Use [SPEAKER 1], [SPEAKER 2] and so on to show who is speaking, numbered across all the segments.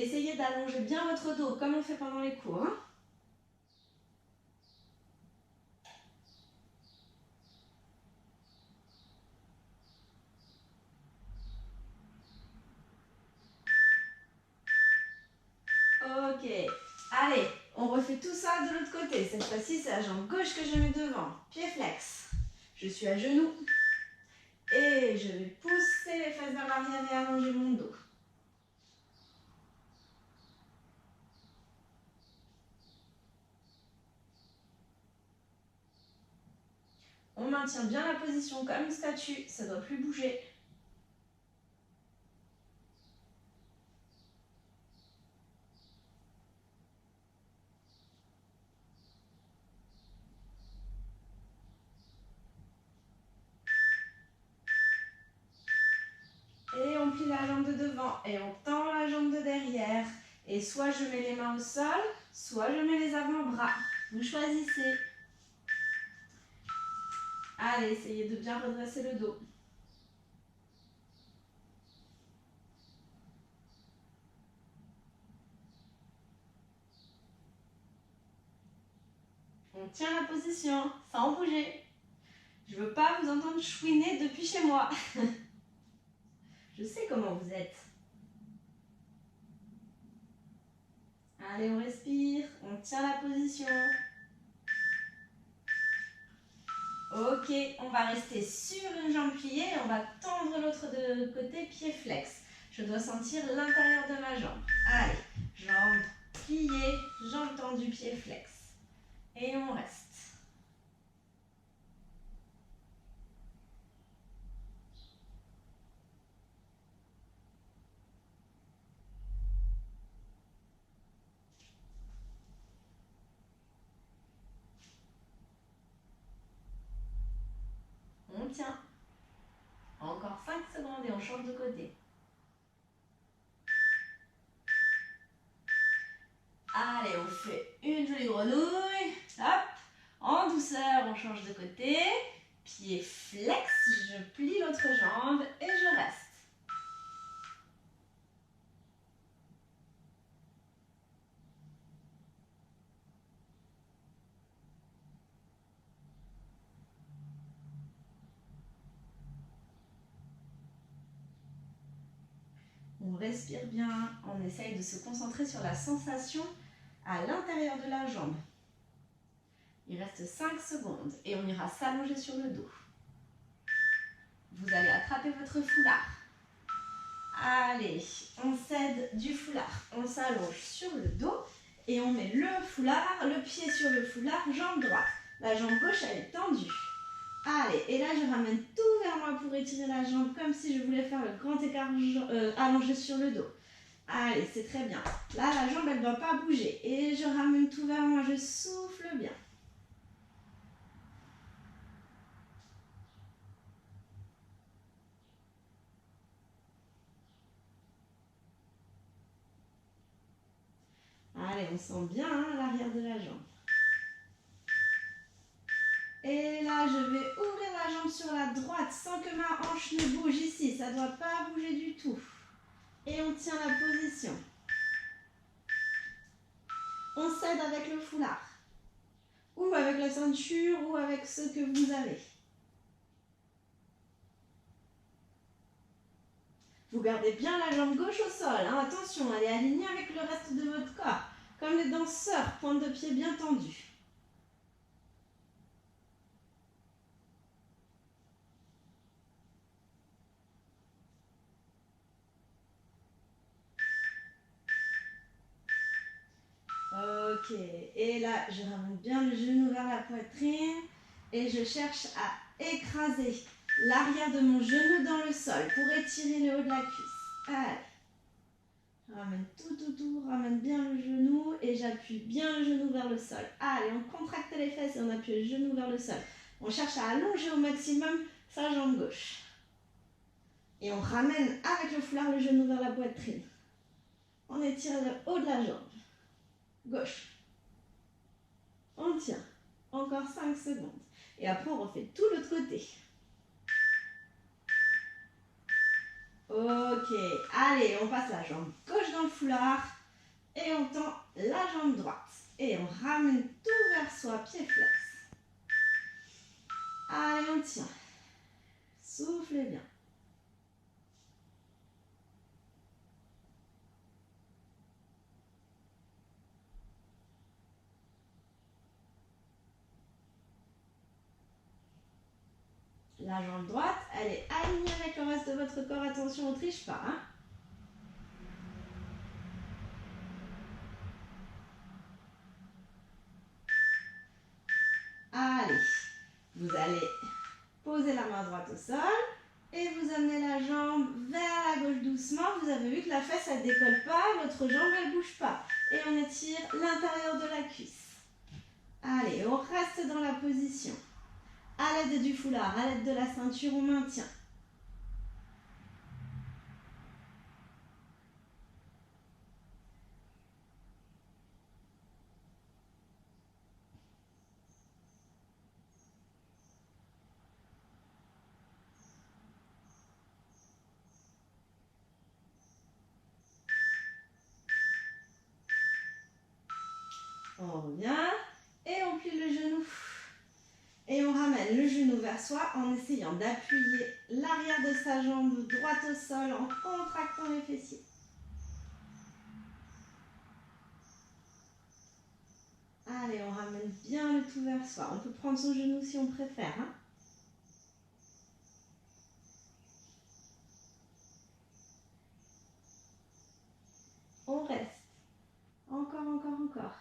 [SPEAKER 1] Essayez d'allonger bien votre dos, comme on fait pendant les cours. Hein. Ok, allez, on refait tout ça de l'autre côté. Cette fois-ci, c'est la jambe gauche que je mets devant. Pied flex. Je suis à genoux. Et je vais pousser les fesses vers l'arrière et allonger mon dos. On maintient bien la position comme une statue, ça ne doit plus bouger. Et on plie la jambe de devant et on tend la jambe de derrière. Et soit je mets les mains au sol, soit je mets les avant-bras. Vous choisissez. Allez, essayez de bien redresser le dos. On tient la position sans bouger. Je ne veux pas vous entendre chouiner depuis chez moi. Je sais comment vous êtes. Allez, on respire, on tient la position. Ok, on va rester sur une jambe pliée et on va tendre l'autre côté, pied flex. Je dois sentir l'intérieur de ma jambe. Allez, jambe pliée, jambe tendue, pied flex. Et on reste. On tient. Encore 5 secondes et on change de côté. Allez, on fait une jolie grenouille. Hop. En douceur, on change de côté. Pied flex, je plie l'autre jambe et je reste. On respire bien, on essaye de se concentrer sur la sensation à l'intérieur de la jambe. Il reste 5 secondes et on ira s'allonger sur le dos. Vous allez attraper votre foulard. Allez, on cède du foulard. On s'allonge sur le dos et on met le foulard, le pied sur le foulard, jambe droite. La jambe gauche, elle est tendue. Allez, et là, je ramène tout vers moi pour étirer la jambe comme si je voulais faire le grand écart allongé sur le dos. Allez, c'est très bien. Là, la jambe, elle ne doit pas bouger. Et je ramène tout vers moi, je souffle bien. Allez, on sent bien hein, l'arrière de la jambe. Et là, je vais ouvrir la jambe sur la droite sans que ma hanche ne bouge ici. Ça ne doit pas bouger du tout. Et on tient la position. On cède avec le foulard. Ou avec la ceinture, ou avec ce que vous avez. Vous gardez bien la jambe gauche au sol. Hein. Attention, elle est alignée avec le reste de votre corps. Comme les danseurs, pointe de pied bien tendue. Ok, et là, je ramène bien le genou vers la poitrine et je cherche à écraser l'arrière de mon genou dans le sol pour étirer le haut de la cuisse. Allez, je ramène tout, ramène bien le genou et j'appuie bien le genou vers le sol. Allez, on contracte les fesses et on appuie le genou vers le sol. On cherche à allonger au maximum sa jambe gauche. Et on ramène avec le foulard le genou vers la poitrine. On étire le haut de la jambe. Gauche. On tient. Encore 5 secondes. Et après, on refait tout l'autre côté. Ok. Allez, on passe la jambe gauche dans le foulard et on tend la jambe droite. Et on ramène tout vers soi, pied flex. Allez, on tient. Soufflez bien. La jambe droite, elle est alignée avec le reste de votre corps. Attention, on ne triche pas. Hein. Allez, vous allez poser la main droite au sol et vous amenez la jambe vers la gauche doucement. Vous avez vu que la fesse, elle ne décolle pas, votre jambe, elle ne bouge pas. Et on étire l'intérieur de la cuisse. Allez, on reste dans la position. À l'aide du foulard, à l'aide de la ceinture, on maintient. On revient et on plie le genou. Et on ramène le genou vers soi en essayant d'appuyer l'arrière de sa jambe droite au sol en contractant les fessiers. Allez, on ramène bien le tout vers soi. On peut prendre son genou si on préfère. Hein. On reste. Encore, encore, encore.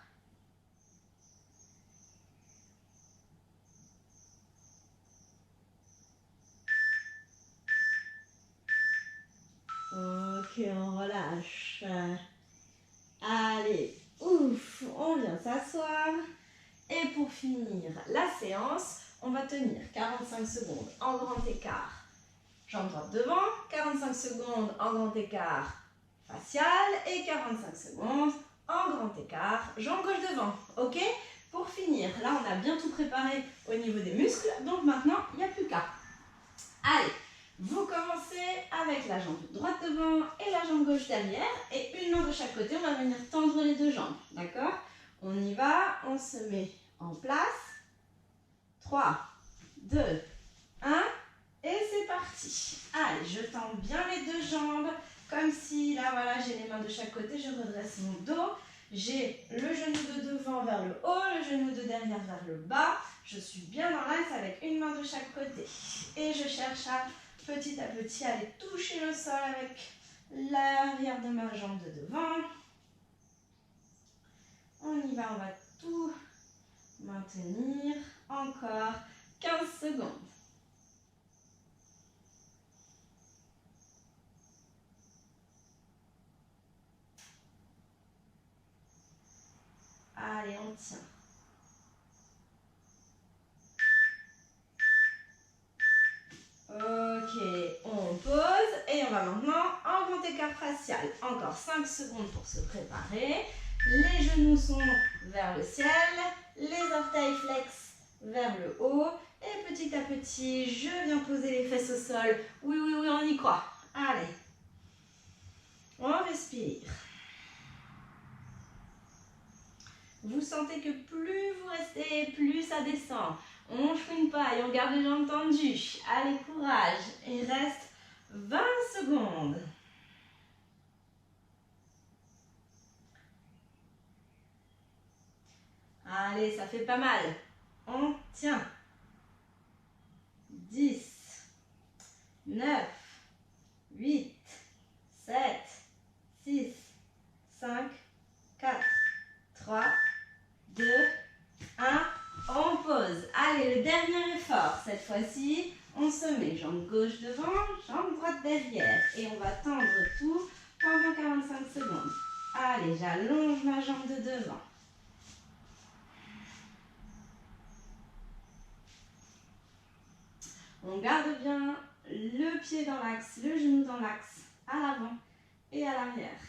[SPEAKER 1] Ok, on relâche. Allez, ouf, on vient s'asseoir. Et pour finir la séance, on va tenir 45 secondes en grand écart. Jambe droite devant, 45 secondes en grand écart facial et 45 secondes en grand écart, jambe gauche devant. Ok? Pour finir, là on a bien tout préparé au niveau des muscles, donc maintenant il n'y a plus qu'à. Allez, vous commencez avec la jambe droite devant et la jambe gauche derrière et une main de chaque côté, on va venir tendre les deux jambes. D'accord? On y va, on se met en place. 3, 2, 1 et c'est parti. Allez, je tends bien les deux jambes comme si, là voilà, j'ai les mains de chaque côté, je redresse mon dos. J'ai le genou de devant vers le haut, le genou de derrière vers le bas. Je suis bien dans l'axe avec une main de chaque côté. Et je cherche à petit aller toucher le sol avec l'arrière de ma jambe de devant. On y va, on va tout maintenir. Encore 15 secondes. Allez, on tient. Ok, on pose et on va maintenant en grand écart facial. Encore 5 secondes pour se préparer. Les genoux sont vers le ciel, les orteils flex vers le haut. Et petit à petit, je viens poser les fesses au sol. Oui, oui, oui, on y croit. Allez, on respire. Vous sentez que plus vous restez, plus ça descend. On ne chouine pas et on garde les jambes tendues. Allez, courage. Il reste 20 secondes. Allez, ça fait pas mal. On tient. 10, 9, 8, 7, 6, 5, 4, 3, 2, 1. On pose. Allez, le dernier effort. Cette fois-ci, on se met jambe gauche devant, jambe droite derrière. Et on va tendre tout pendant 45 secondes. Allez, j'allonge ma jambe de devant. On garde bien le pied dans l'axe, le genou dans l'axe, à l'avant et à l'arrière.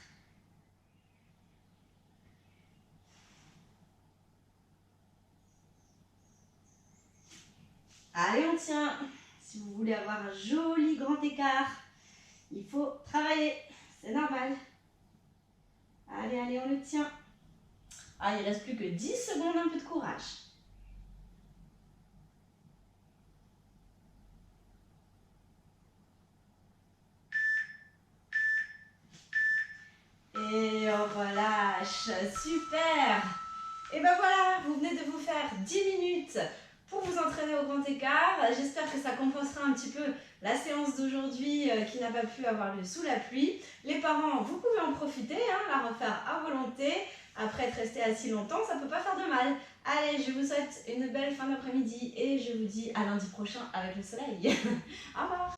[SPEAKER 1] Allez, on tient. Si vous voulez avoir un joli grand écart, il faut travailler. C'est normal. Allez, allez, on le tient. Ah, il reste plus que 10 secondes, un peu de courage. Et on relâche, super. Et ben voilà, vous venez de vous faire 10 minutes pour vous entraîner au grand écart. J'espère que ça compensera un petit peu la séance d'aujourd'hui qui n'a pas pu avoir lieu sous la pluie. Les parents, vous pouvez en profiter, la refaire à volonté. Après être resté assis longtemps, ça ne peut pas faire de mal. Allez, je vous souhaite une belle fin d'après-midi et je vous dis à lundi prochain avec le soleil. Au revoir.